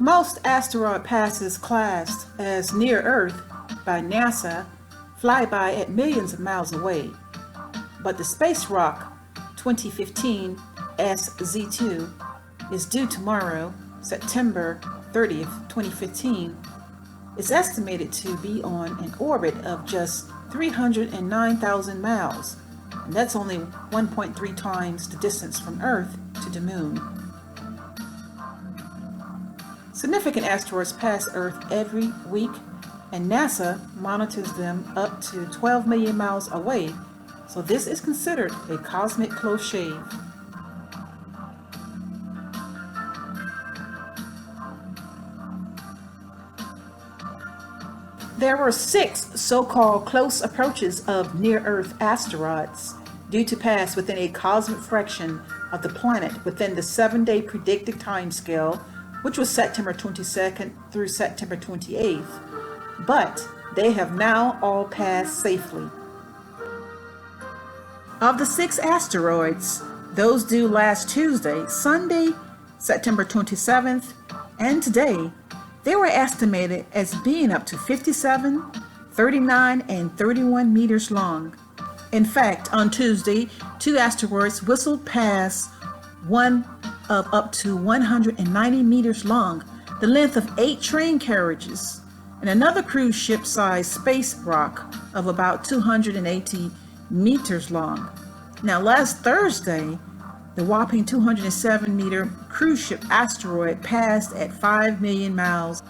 Most asteroid passes classed as near Earth by NASA fly by at millions of miles away, but the space rock 2015 SZ2 is due tomorrow, September 30th, 2015. It's estimated to be on an orbit of just 309,000 miles, and that's only 1.3 times the distance from Earth to the Moon. Significant asteroids pass Earth every week, and NASA monitors them up to 12 million miles away, so this is considered a cosmic close shave. There were 6 so-called close approaches of near-Earth asteroids due to pass within a cosmic fraction of the planet within the 7-day predicted timescale, which was September 22nd through September 28th, but they have now all passed safely. Of the 6 asteroids, those due last Tuesday, Sunday, September 27th, and today, they were estimated as being up to 57, 39, and 31 meters long. In fact, on Tuesday, 2 asteroids whistled past, one of up to 190 meters long, the length of 8 train carriages, and another cruise ship-sized space rock of about 280 meters long. Now, last Thursday, the whopping 207-meter cruise ship asteroid passed at 5 million miles